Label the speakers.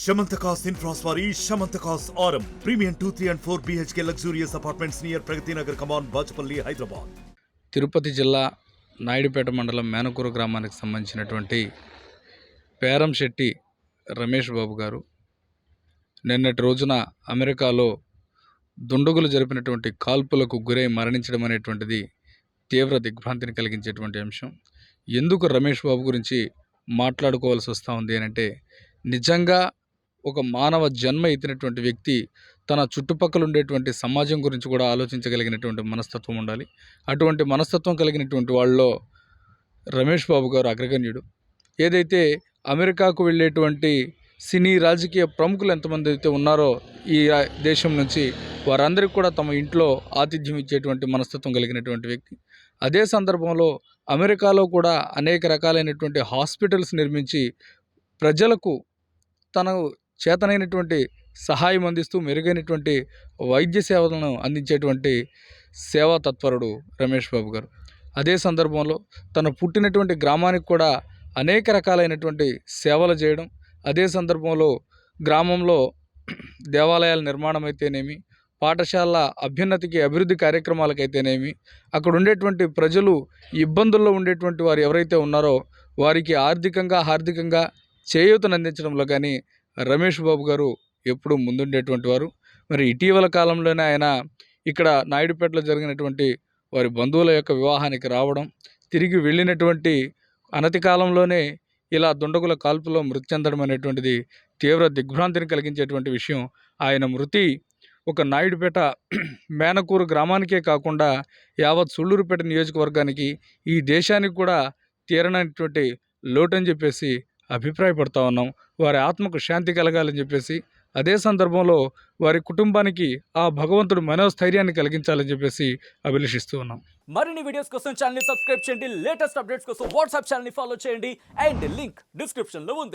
Speaker 1: Shamantakas Infraswari, Shamantakas Aurum. Premium 2, 3 and 4 BHK luxurious apartments near Pragati Nagar, Kaman, Bachapalli, Hyderabad.
Speaker 2: Tirupati జిల్లా నాయుడుపేట మండలం మేనకూరు గ్రామానికి సంబంధించినటువంటి పేరంశెట్టి రమేష్ బాబు గారు నిన్నటి రోజున అమెరికాలో దుండగులు జరిపినటువంటి కాల్పులకు గురై మరణించడం అనేటువంటిది తీవ్ర దిగ్భ్రాంతిని కలిగించేటువంటి అంశం. ఎందుకు రమేష్ బాబు గురించి మాట్లాడుకోవాల్సి వస్తూ ఉంది అంటే, నిజంగా ఒక మానవ జన్మ ఎత్తినటువంటి వ్యక్తి తన చుట్టుపక్కల ఉండేటువంటి సమాజం గురించి కూడా ఆలోచించగలిగినటువంటి మనస్తత్వం ఉండాలి. అటువంటి మనస్తత్వం కలిగినటువంటి వాళ్ళలో రమేష్ బాబు గారు అగ్రగణ్యుడు. ఏదైతే అమెరికాకు వెళ్ళేటువంటి సినీ రాజకీయ ప్రముఖులు ఎంతమంది అయితే ఉన్నారో ఈ దేశం నుంచి, వారందరికీ కూడా తమ ఇంట్లో ఆతిథ్యం ఇచ్చేటువంటి మనస్తత్వం కలిగినటువంటి వ్యక్తి. అదే సందర్భంలో అమెరికాలో కూడా అనేక రకాలైనటువంటి హాస్పిటల్స్ నిర్మించి ప్రజలకు తన చేతనైనటువంటి సహాయం అందిస్తూ మెరుగైనటువంటి వైద్య సేవలను అందించేటువంటి సేవా తత్పరుడు రమేష్ బాబు గారు. అదే సందర్భంలో తను పుట్టినటువంటి గ్రామానికి కూడా అనేక రకాలైనటువంటి సేవలు చేయడం, అదే సందర్భంలో గ్రామంలో దేవాలయాల నిర్మాణం అయితేనేమి, పాఠశాల అభ్యున్నతికి అభివృద్ధి కార్యక్రమాలకైతేనేమి, అక్కడ ఉండేటువంటి ప్రజలు ఇబ్బందుల్లో ఉండేటువంటి వారు ఎవరైతే ఉన్నారో వారికి ఆర్థికంగా చేయూతను అందించడంలో కానీ రమేష్ బాబు గారు ఎప్పుడూ ముందుండేటువంటి వారు. మరి ఇటీవల కాలంలోనే ఆయన ఇక్కడ నాయుడుపేటలో జరిగినటువంటి వారి బంధువుల యొక్క వివాహానికి రావడం, తిరిగి వెళ్ళినటువంటి అనతి కాలంలోనే ఇలా దుండగుల కాల్పులో మృతి చెందడం అనేటువంటిది తీవ్ర దిగ్భ్రాంతిని కలిగించేటువంటి విషయం. ఆయన మృతి ఒక నాయుడుపేట మేనకూరు గ్రామానికే కాకుండా యావత్ సూళ్ళూరుపేట నియోజకవర్గానికి, ఈ దేశానికి కూడా తీరనటువంటి లోటు అని చెప్పేసి అభిప్రాయపడతా ఉన్నాం. వారి ఆత్మకు శాంతి కలగాలని చెప్పేసి, అదే సందర్భంలో వారి కుటుంబానికి ఆ భగవంతుడు మనోస్థైర్యాన్ని కలిగించాలని చెప్పేసి అభిలషిస్తూ ఉన్నాం.
Speaker 3: మరిన్ని వీడియోస్ కోసం ఛానల్ ని సబ్స్క్రైబ్ చేయండి. లేటెస్ట్ అప్డేట్స్ కోసం వాట్సాప్ ఛానల్ ని ఫాలో చేయండి. అండ్ లింక్ డిస్క్రిప్షన్ లో ఉంది.